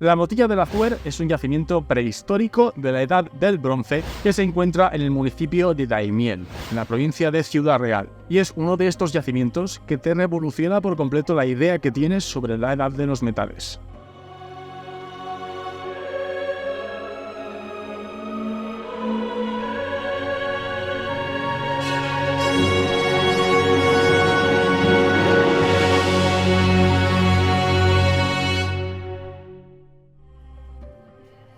La Motilla del Azuer es un yacimiento prehistórico de la Edad del Bronce que se encuentra en el municipio de Daimiel, en la provincia de Ciudad Real, y es uno de estos yacimientos que te revoluciona por completo la idea que tienes sobre la edad de los metales.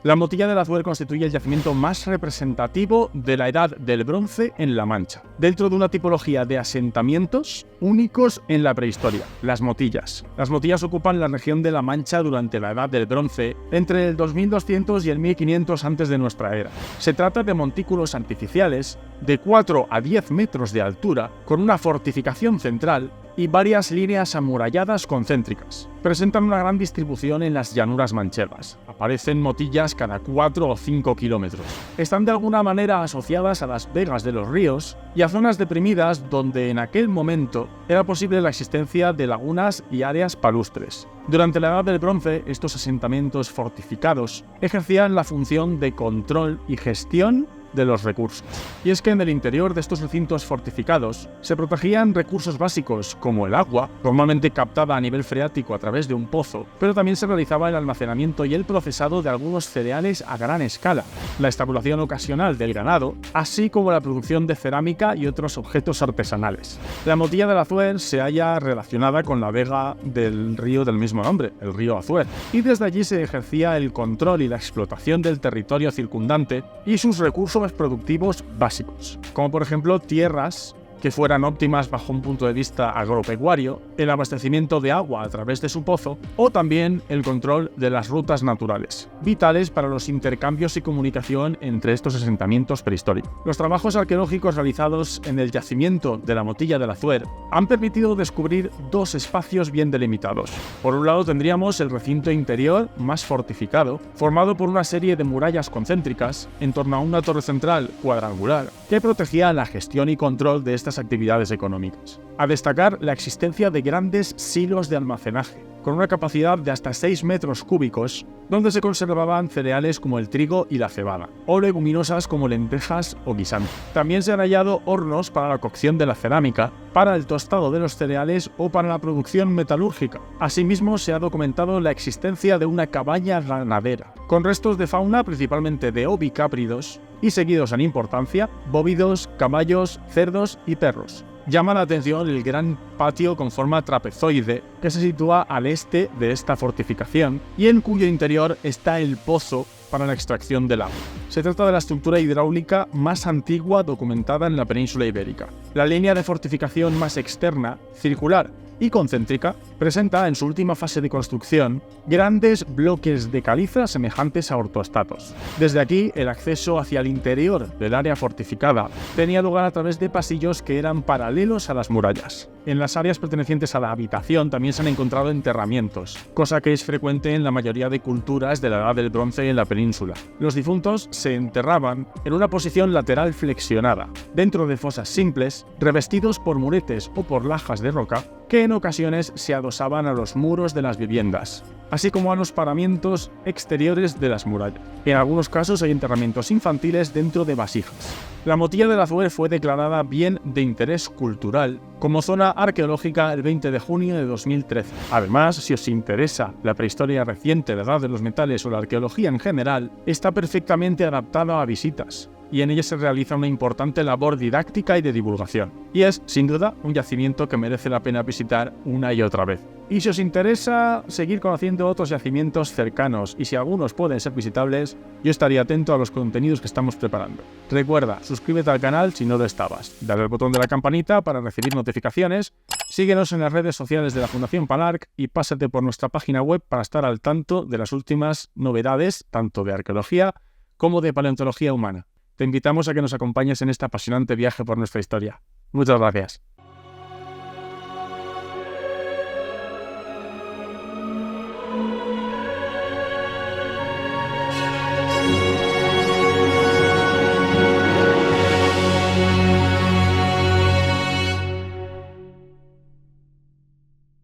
La Motilla del Azuer constituye el yacimiento más representativo de la Edad del Bronce en La Mancha, dentro de una tipología de asentamientos únicos en la prehistoria, las motillas. Las motillas ocupan la región de La Mancha durante la Edad del Bronce, entre el 2200 y el 1500 antes de nuestra era. Se trata de montículos artificiales de 4 a 10 metros de altura, con una fortificación central y varias líneas amuralladas concéntricas. Presentan una gran distribución en las llanuras manchegas. Aparecen motillas cada 4 o 5 kilómetros. Están de alguna manera asociadas a las vegas de los ríos y a zonas deprimidas donde en aquel momento era posible la existencia de lagunas y áreas palustres. Durante la Edad del Bronce, estos asentamientos fortificados ejercían la función de control y gestión de los recursos. Y es que en el interior de estos recintos fortificados se protegían recursos básicos como el agua, normalmente captada a nivel freático a través de un pozo, pero también se realizaba el almacenamiento y el procesado de algunos cereales a gran escala, la estabulación ocasional del ganado, así como la producción de cerámica y otros objetos artesanales. La Motilla del Azuer se halla relacionada con la vega del río del mismo nombre, el río Azuer, y desde allí se ejercía el control y la explotación del territorio circundante y sus recursos productivos básicos, como por ejemplo tierras que fueran óptimas bajo un punto de vista agropecuario, el abastecimiento de agua a través de su pozo o también el control de las rutas naturales, vitales para los intercambios y comunicación entre estos asentamientos prehistóricos. Los trabajos arqueológicos realizados en el yacimiento de la Motilla del Azuer han permitido descubrir dos espacios bien delimitados. Por un lado tendríamos el recinto interior más fortificado, formado por una serie de murallas concéntricas en torno a una torre central cuadrangular que protegía la gestión y control de estas actividades económicas. A destacar la existencia de grandes silos de almacenaje, con una capacidad de hasta 6 metros cúbicos, donde se conservaban cereales como el trigo y la cebada, o leguminosas como lentejas o guisantes. También se han hallado hornos para la cocción de la cerámica, para el tostado de los cereales o para la producción metalúrgica. Asimismo, se ha documentado la existencia de una cabaña ganadera, con restos de fauna principalmente de ovicápridos y seguidos en importancia bóvidos, caballos, cerdos y perros. Llama la atención el gran patio con forma trapezoide que se sitúa al este de esta fortificación y en cuyo interior está el pozo para la extracción del agua. Se trata de la estructura hidráulica más antigua documentada en la península ibérica. La línea de fortificación más externa, circular y concéntrica, presenta en su última fase de construcción grandes bloques de caliza semejantes a ortostatos. Desde aquí, el acceso hacia el interior del área fortificada tenía lugar a través de pasillos que eran paralelos a las murallas. En las áreas pertenecientes a la habitación también se han encontrado enterramientos, cosa que es frecuente en la mayoría de culturas de la Edad del Bronce en la península. Los difuntos se enterraban en una posición lateral flexionada, dentro de fosas simples, revestidos por muretes o por lajas de roca, que en ocasiones se adosaban a los muros de las viviendas, así como a los paramentos exteriores de las murallas. En algunos casos hay enterramientos infantiles dentro de vasijas. La Motilla del Azuer fue declarada Bien de Interés Cultural como zona arqueológica el 20 de junio de 2013. Además, si os interesa la prehistoria reciente, la edad de los metales o la arqueología en general, está perfectamente adaptada a visitas, y en ella se realiza una importante labor didáctica y de divulgación. Y es, sin duda, un yacimiento que merece la pena visitar una y otra vez. Y si os interesa seguir conociendo otros yacimientos cercanos y si algunos pueden ser visitables, yo estaría atento a los contenidos que estamos preparando. Recuerda, suscríbete al canal si no lo estabas, dale al botón de la campanita para recibir notificaciones, síguenos en las redes sociales de la Fundación Panarc y pásate por nuestra página web para estar al tanto de las últimas novedades, tanto de arqueología como de paleontología humana. Te invitamos a que nos acompañes en este apasionante viaje por nuestra historia. Muchas gracias.